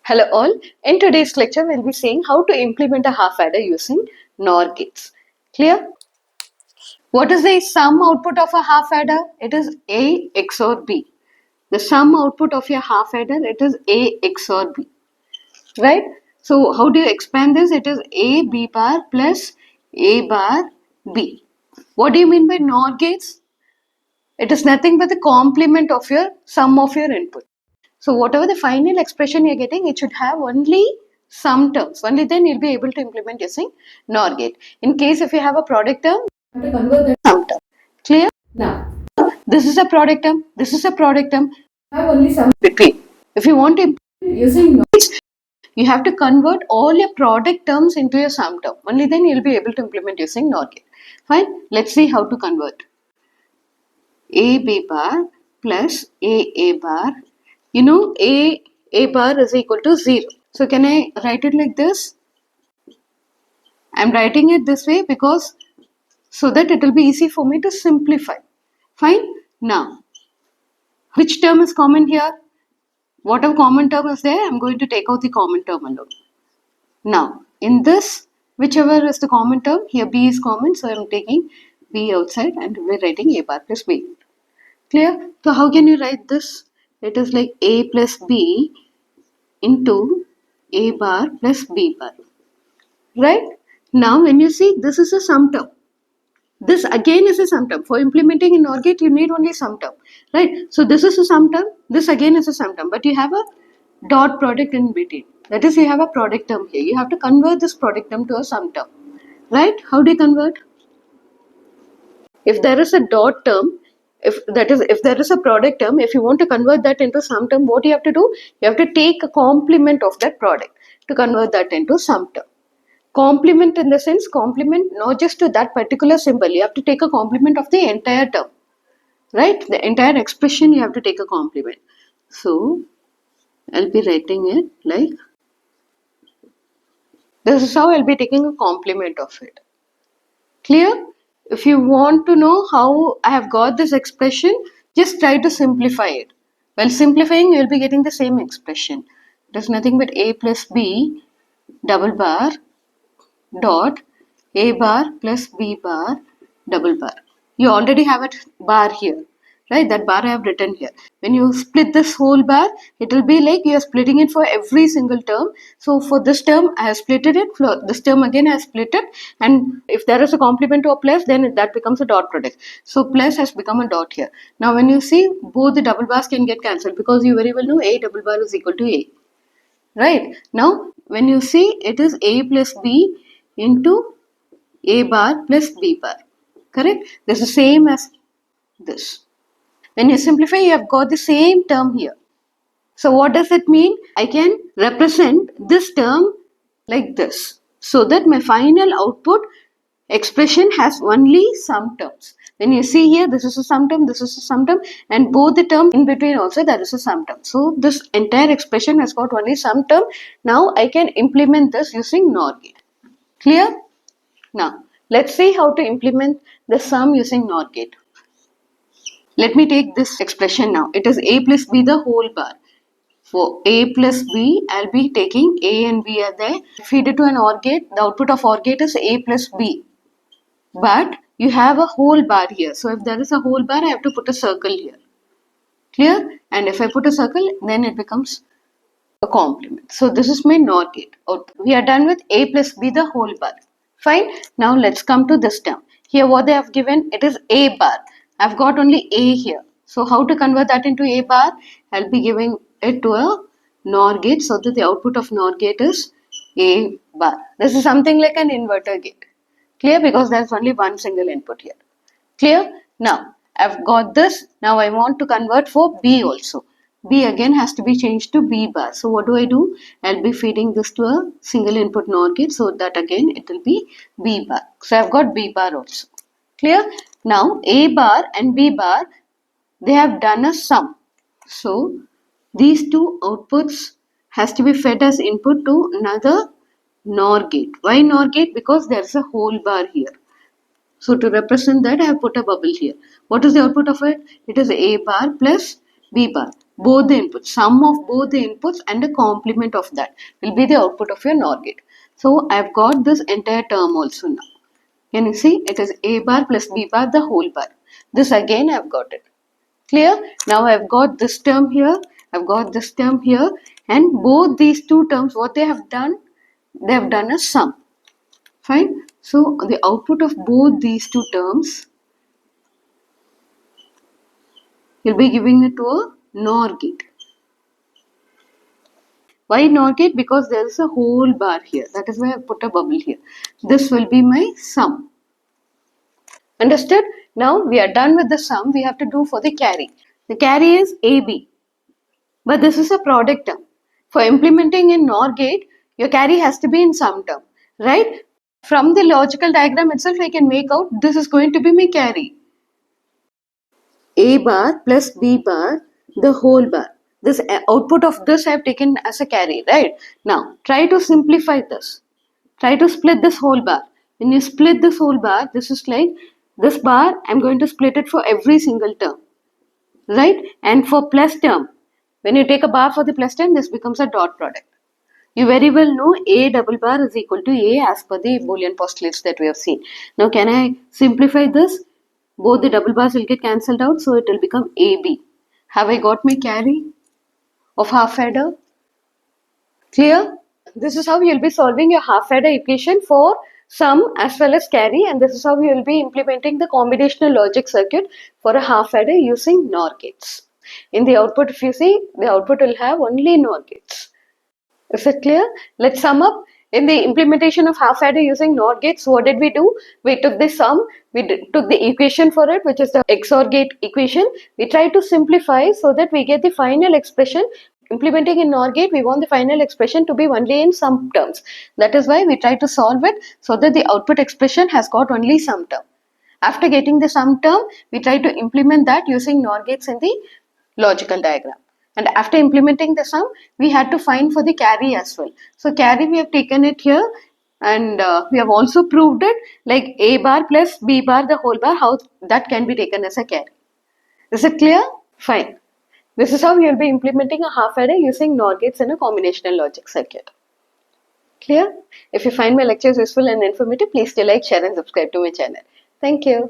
Hello all, in today's lecture we'll be seeing how to implement a half adder using NOR gates. Clear? What is the sum output of a half adder? It is A XOR B. The sum output of your half adder, it is A XOR B. Right? So how do you expand this? It is A B bar plus A bar B. What do you mean by NOR gates? It is nothing but the complement of your sum of your input. So whatever the final expression you're getting, it should have only some terms. Only then you'll be able to implement using NOR gate. In case if you have a product term, you have to convert that sum term. Clear? Now, this is a product term. This is a product term. You have only sum between. If you want to implement using NOR gates, you have to convert all your product terms into your sum term. Only then you'll be able to implement using NOR gate. Fine. Let's see how to convert. AB bar plus AA bar. You know A bar is equal to 0. So can I write it like this? I'm writing it this way because so that it will be easy for me to simplify. Fine. Now, which term is common here? Whatever common term is there, I'm going to take out the common term alone. Now, in this, whichever is the common term, here B is common, so I'm taking B outside and we're writing A bar plus B. Clear? So how can you write this? It is like A plus B into A bar plus B bar. Right? Now when you see this is a sum term. This again is a sum term. For implementing in NOR gate, you need only sum term. Right? So this is a sum term. This again is a sum term. But you have a dot product in between. That is, you have a product term here. You have to convert this product term to a sum term. Right? How do you convert? If there is a dot term, if there is a product term, if you want to convert that into sum term, what you have to do? You have to take a complement of that product to convert that into sum term. Complement in the sense, complement not just to that particular symbol. You have to take a complement of the entire term. Right? The entire expression you have to take a complement. So, I'll be writing it like this is how I'll be taking a complement of it. Clear? If you want to know how I have got this expression, just try to simplify it. While simplifying, you will be getting the same expression. It is nothing but A plus B double bar dot A bar plus B bar double bar. You already have a bar here, right? That bar I have written here. When you split this whole bar, it will be like you are splitting it for every single term. So for this term, I have split it. For this term again, I have split it. And if there is a complement to a plus, then that becomes a dot product. So plus has become a dot here. Now when you see, both the double bars can get cancelled because you very well know A double bar is equal to A. Right? Now when you see, it is A plus B into A bar plus B bar. Correct? This is the same as this. When you simplify, you have got the same term here. So what does it mean? I can represent this term like this, so that my final output expression has only some terms. When you see here, this is a sum term, this is a sum term, and both the terms in between also there is a sum term. So this entire expression has got only some term. Now I can implement this using NOR gate. Clear? Now let's see how to implement the sum using NOR gate. Let me take this expression now. It is A plus B the whole bar. For A plus B, I'll be taking A and B are there. Feed it to an OR gate. The output of OR gate is A plus B. But you have a whole bar here. So if there is a whole bar, I have to put a circle here. Clear? And if I put a circle, then it becomes a complement. So this is my NOR gate. We are done with A plus B the whole bar. Fine. Now let's come to this term. Here what they have given, it is A bar. I've got only A here. So how to convert that into A bar? I'll be giving it to a NOR gate so that the output of NOR gate is A bar. This is something like an inverter gate. Clear? Because there's only one single input here. Clear? Now I've got this. Now I want to convert for B also. B again has to be changed to B bar. So what do? I'll be feeding this to a single input NOR gate so that again it will be B bar. So I've got B bar also. Clear? Now A bar and B bar, they have done a sum. So these two outputs has to be fed as input to another NOR gate. Why NOR gate? Because there's a whole bar here. So to represent that, I have put a bubble here. What is the output of it? It is A bar plus B bar. both the inputs, sum of both the inputs and a complement of that will be the output of your NOR gate. So I've got this entire term also now. Can you see? It is A bar plus B bar the whole bar. This again I've got it. Clear? Now I've got this term here, I've got this term here, and both these two terms, what they have done a sum. Fine. So the output of both these two terms, you'll be giving it to a NOR gate. Why NOR gate? Because there is a whole bar here. That is why I put a bubble here. This will be my sum. Understood? Now we are done with the sum. We have to do for the carry. The carry is AB. But this is a product term. For implementing in NOR gate, your carry has to be in some term. Right? From the logical diagram itself, I can make out this is going to be my carry. A bar plus B bar, the whole bar. This output of this I have taken as a carry, right? Now, try to simplify this. Try to split this whole bar. When you split this whole bar, this is like this bar, I'm going to split it for every single term, right? And for plus term, when you take a bar for the plus term, this becomes a dot product. You very well know A double bar is equal to A as per the Boolean postulates that we have seen. Now, can I simplify this? Both the double bars will get cancelled out, so it will become AB. Have I got my carry of half adder? Clear? This is how you will be solving your half adder equation for sum as well as carry, and this is how you will be implementing the combinational logic circuit for a half adder using NOR gates. In the output, if you see, the output will have only NOR gates. Is it clear? Let's sum up. In the implementation of half adder using NOR gates, what did we do? We took the sum, took the equation for it, which is the XOR gate equation. We tried to simplify so that we get the final expression. Implementing in NOR gate, we want the final expression to be only in some terms. That is why we try to solve it so that the output expression has got only some term. After getting the sum term, we try to implement that using NOR gates in the logical diagram. And after implementing the sum, we had to find for the carry as well. So carry, we have taken it here, and we have also proved it like A bar plus B bar the whole bar, how that can be taken as a carry. Is it clear? Fine. This is how you will be implementing a half adder using NOR gates in a combinational logic circuit. Clear? If you find my lectures useful and informative, please do like, share and subscribe to my channel. Thank you.